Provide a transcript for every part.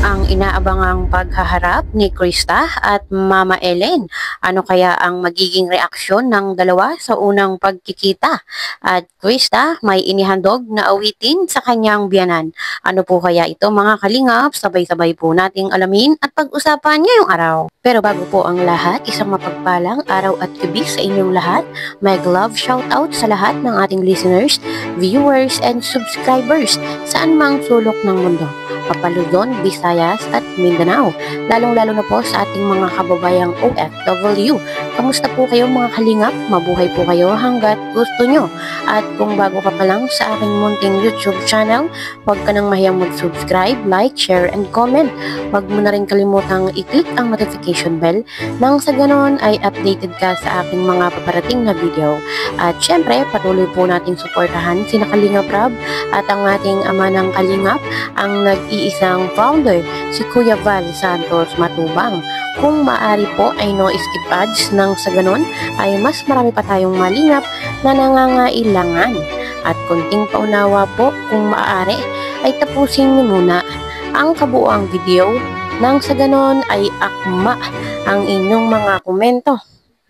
Ang inaabangang paghaharap ni Krista at Mama Ellen. Ano kaya ang magiging reaksyon ng dalawa sa unang pagkikita? At Krista may inihandog na awitin sa kanyang biyanan. Ano po kaya ito mga kalingap? Sabay-sabay po nating alamin at pag-usapan ngayong araw. Pero bago po ang lahat, isang mapagpalang araw at gabi sa inyong lahat. May love shoutout sa lahat ng ating listeners, viewers, and subscribers saan mang sulok ng mundo. Luzon, Visayas at Mindanao, lalong-lalo na po sa ating mga kababayang OFW. Kamusta po kayo mga kalingap? Mabuhay po kayo hanggat gusto nyo. At kung bago ka pa lang sa aking munting YouTube channel, huwag ka nang mahiyang mag-subscribe, like, share, and comment. Huwag mo na rin kalimutang i-click ang notification bell nang sa ganon ay updated ka sa aking mga paparating na video. At syempre, patuloy po nating suportahan sina Kalingap Rab at ang ating ama ng Kalingap, ang nag-iisang founder, si Kuya Val Santos Matubang. Kung maaari po ay no skip ads nang sa ganon ay mas marami pa tayong malingap na nangangailangan. At kunting paunawa po kung maaari ay tapusin niyo muna ang kabuuang video nang sa ganon ay akma ang inyong mga komento.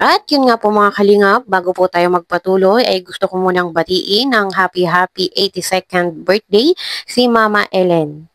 At yun nga po mga kalingap, bago po tayo magpatuloy ay gusto ko munang batiin ang happy 82nd birthday si Mama Ellen.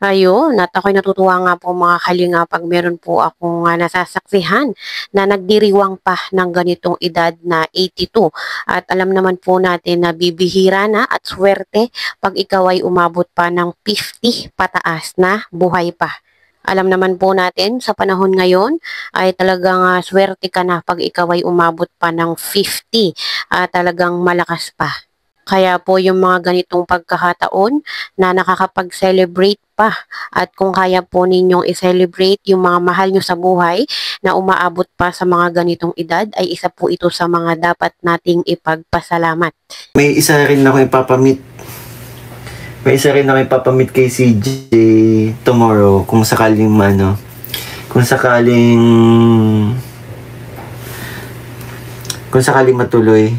Ayun, at ako'y natutuwa nga po mga kalinga pag meron po akong nasasaksihan na nagdiriwang pa ng ganitong edad na 82. At alam naman po natin na bibihira na at swerte pag ikaw ay umabot pa ng 50 pataas na buhay pa. Alam naman po natin sa panahon ngayon ay talagang swerte ka na pag ikaw ay umabot pa ng 50 at talagang malakas pa. Kaya po yung mga ganitong pagkakataon na nakakapag-celebrate pa at kung kaya po ninyong i-celebrate yung mga mahal nyo sa buhay na umaabot pa sa mga ganitong edad ay isa po ito sa mga dapat nating ipagpasalamat. May isa rin ako ipapamit kay CJ tomorrow kung sakaling matuloy.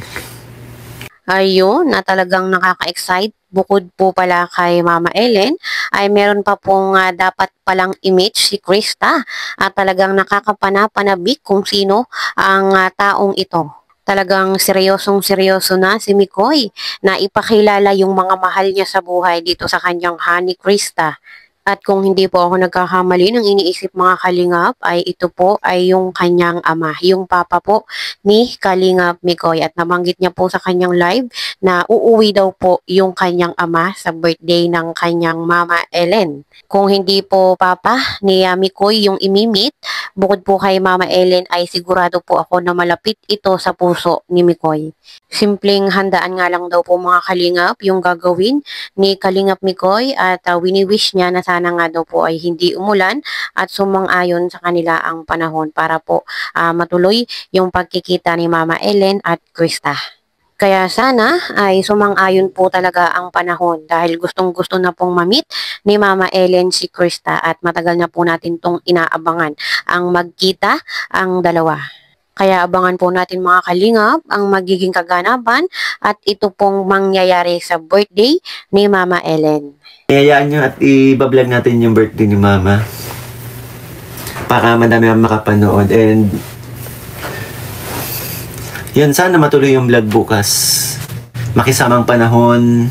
Ayun, na talagang nakaka-excite. Bukod po pala kay Mama Ellen, ay meron pa pong dapat palang image si Krista at talagang nakakapanapanabik kung sino ang taong ito. Talagang seryosong-seryoso na si Mikoy na ipakilala yung mga mahal niya sa buhay dito sa kanyang honey Krista. At kung hindi po ako nagkakamali ng iniisip mga kalingap ay ito po ay yung kanyang ama, yung papa po ni Kalingap Mikoy. At nabanggit niya po sa kanyang live na uuwi daw po yung kanyang ama sa birthday ng kanyang Mama Ellen. Kung hindi po papa ni Mikoy yung imimit, bukod po kay Mama Ellen ay sigurado po ako na malapit ito sa puso ni Mikoy. Simpleng handaan nga lang daw po mga kalingap yung gagawin ni Kalingap Mikoy at wini-wish niya na sana nga daw po ay hindi umulan at sumang-ayon sa kanila ang panahon para po matuloy yung pagkikita ni Mama Ellen at Krista. Kaya sana ay sumang-ayon po talaga ang panahon dahil gustong-gusto na pong mamit ni Mama Ellen si Krista at matagal na po natin tong inaabangan ang magkita ang dalawa. Kaya abangan po natin mga kalingap ang magiging kaganapan at ito pong mangyayari sa birthday ni Mama Ellen. Hayaan nyo at i-vlog natin yung birthday ni Mama para madami ang makapanood and yun, sana matuloy yung vlog bukas. Makisamang panahon.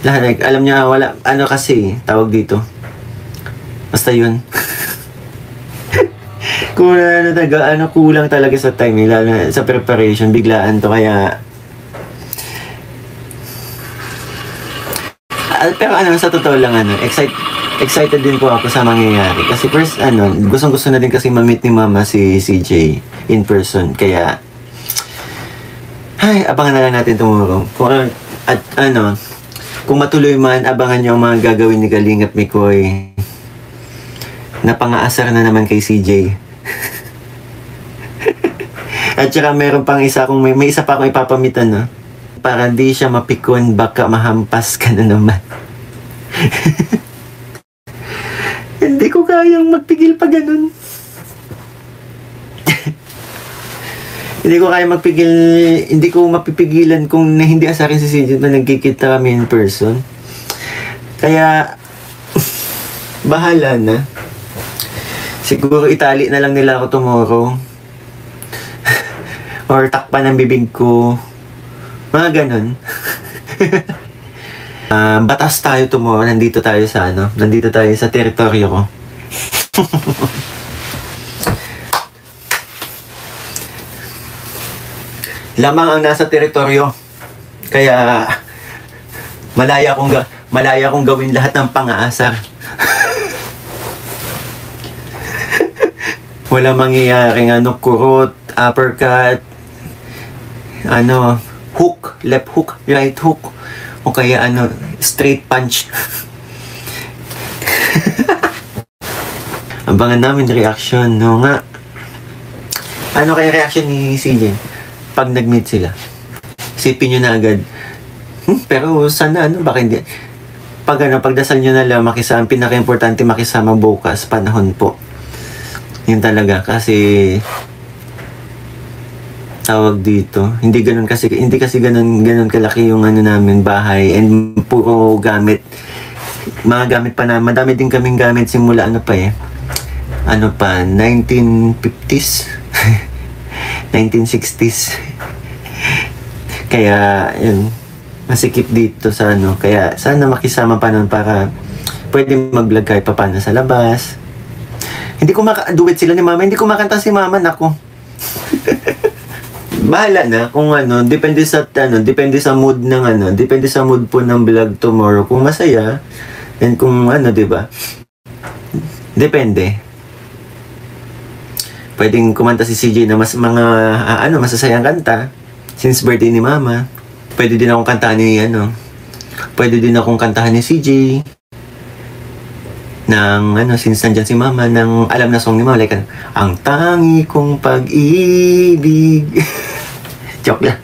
Lahat, alam niya, wala, kasi, tawag dito. Basta yun. Kung kulang talaga sa time, lalo na sa preparation, biglaan to, kaya pero sa totoo lang, excited din po ako sa mangyayari. Kasi first, gustong-gusto na din kasi ma-meet ni Mama si CJ in person. Kaya, abangan na lang natin tomorrow. At Kung matuloy man, abangan nyo ang mga gagawin ni Kalingap Mikoy. Napang-aasar na naman kay CJ. At saka meron pang isa kung may isa pa akong ipapamitan, no? Para di siya mapikon, baka mahampas ka na naman. Hindi ko kayang magpigil pa ganun. Hindi ko kaya magpigil, hindi ko mapipigilan kung hindi asarin si CJ na nagkikita kami in person. Kaya, bahala na. Siguro itali na lang nila ako tomorrow. Or takpan ng bibig ko. Mga ganun. Batas tayo tomorrow. Nandito tayo sa Nandito tayo sa teritoryo ko. Lamang ang nasa teritoryo. Kaya malaya kong gawin lahat ng pang-aasar. Wala mangyayaring kurot, uppercut, hook, left hook, right hook, o kaya straight punch. Abangan namin reaction, no nga. Ano kaya reaction ni CJ pag nag-meet sila? Isipin nyo na agad. Pero sana baka hindi. Pagdasal nyo na lang makisama, pinaka-importante makisama bukas, panahon po. Yun talaga kasi tawag dito, hindi kasi ganun kalaki yung namin bahay, and puro gamit. Mga gamit pa na, madami din kaming gamit simula 1950s 1960s. Kaya yun, masikip dito sa kaya sana makisama pa nun para pwede mag-vlog kahit pa paano sa labas. Hindi ko duet sila ni mama. Hindi ko makanta si mama, nako. Bahala na kung depende sa mood ng depende sa mood po ng vlog tomorrow. Kung masaya, and kung di ba? Depende. Pwedeng kumanta si CJ na masasayang kanta since birthday ni mama. Pwede din akong kantahan ni CJ. Since nandyan si mama, ng alam na song ni mama, like, ang tangi kong pag-ibig. Joke lang.